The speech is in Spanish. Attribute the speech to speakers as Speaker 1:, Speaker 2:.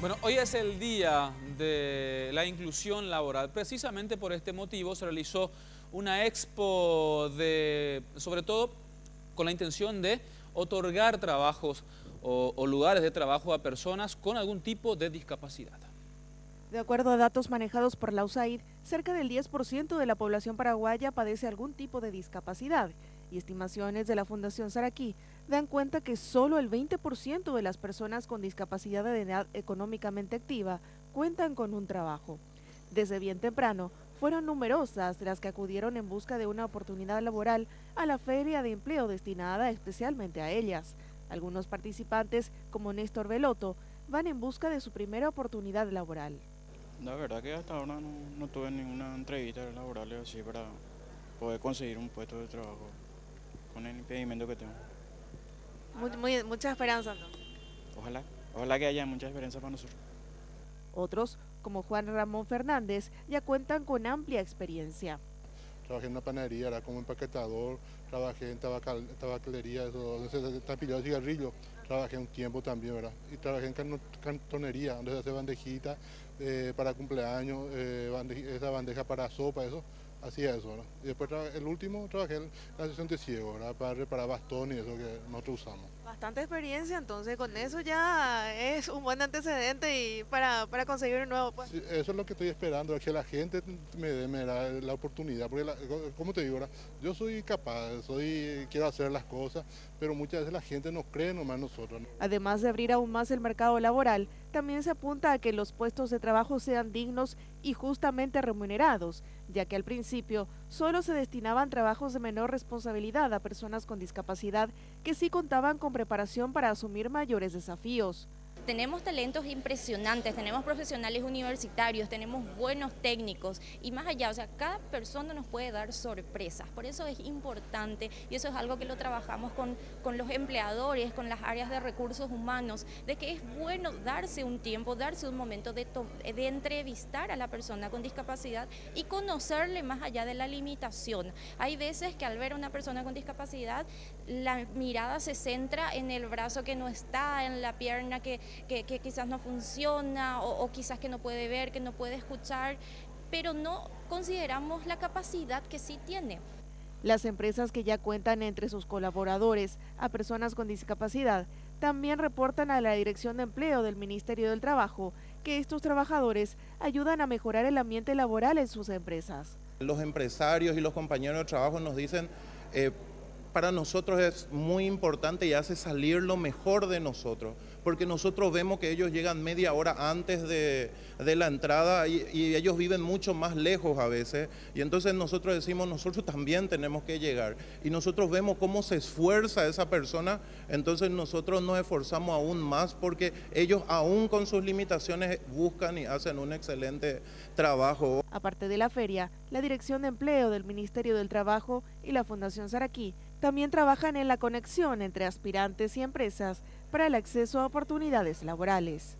Speaker 1: Bueno, hoy es el día de la inclusión laboral. Precisamente por este motivo se realizó una expo sobre todo con la intención de otorgar trabajos o lugares de trabajo a personas con algún tipo de discapacidad.
Speaker 2: De acuerdo a datos manejados por la USAID, cerca del 10% de la población paraguaya padece algún tipo de discapacidad y estimaciones de la Fundación Saraquí dan cuenta que solo el 20% de las personas con discapacidad de edad económicamente activa cuentan con un trabajo. Desde bien temprano, fueron numerosas las que acudieron en busca de una oportunidad laboral a la feria de empleo destinada especialmente a ellas. Algunos participantes, como Néstor Veloto, van en busca de su primera oportunidad laboral.
Speaker 3: La verdad que hasta ahora no tuve ninguna entrevista laboral así para poder conseguir un puesto de trabajo con el impedimento que tengo.
Speaker 2: Mucha esperanza, ¿no?
Speaker 3: Ojalá que haya mucha esperanza para nosotros.
Speaker 2: Otros, como Juan Ramón Fernández, ya cuentan con amplia experiencia.
Speaker 4: Trabajé en una panadería, era como empaquetador, trabajé en tabacalería, tapillado de cigarrillo, trabajé un tiempo también, ¿verdad? Y trabajé en cantonería, donde se hace bandejita para cumpleaños, esa bandeja para sopa, eso, hacía eso, ¿verdad? Y después el último trabajé en la sesión de ciego, ¿verdad? Para reparar bastones y eso que nosotros usamos.
Speaker 2: Bastante experiencia, entonces con eso ya es un buen antecedente y para conseguir un nuevo puesto.
Speaker 4: Sí, eso es lo que estoy esperando, que la gente me dé la oportunidad, porque como te digo, ¿verdad? Yo soy capaz, quiero hacer las cosas, pero muchas veces la gente no cree nomás en nosotros, ¿no?
Speaker 2: Además de abrir aún más el mercado laboral, también se apunta a que los puestos de trabajo sean dignos y justamente remunerados, ya que al principio solo se destinaban trabajos de menor responsabilidad a personas con discapacidad que sí contaban con preparación para asumir mayores desafíos.
Speaker 5: Tenemos talentos impresionantes, tenemos profesionales universitarios, tenemos buenos técnicos y más allá, o sea, cada persona nos puede dar sorpresas. Por eso es importante y eso es algo que lo trabajamos con los empleadores, con las áreas de recursos humanos, de que es bueno darse un tiempo, darse un momento de entrevistar a la persona con discapacidad y conocerle más allá de la limitación. Hay veces que al ver a una persona con discapacidad, la mirada se centra en el brazo que no está, en la pierna que quizás no funciona o quizás que no puede ver, que no puede escuchar, pero no consideramos la capacidad que sí tiene.
Speaker 2: Las empresas que ya cuentan entre sus colaboradores a personas con discapacidad también reportan a la Dirección de Empleo del Ministerio del Trabajo que estos trabajadores ayudan a mejorar el ambiente laboral en sus empresas.
Speaker 6: Los empresarios y los compañeros de trabajo nos dicen para nosotros es muy importante y hace salir lo mejor de nosotros, porque nosotros vemos que ellos llegan media hora antes de la entrada y ellos viven mucho más lejos a veces, y entonces nosotros decimos, nosotros también tenemos que llegar, y nosotros vemos cómo se esfuerza esa persona, entonces nosotros nos esforzamos aún más porque ellos aún con sus limitaciones buscan y hacen un excelente trabajo.
Speaker 2: Aparte de la feria, la Dirección de Empleo del Ministerio del Trabajo y la Fundación Saraquí también trabajan en la conexión entre aspirantes y empresas para el acceso a oportunidades laborales.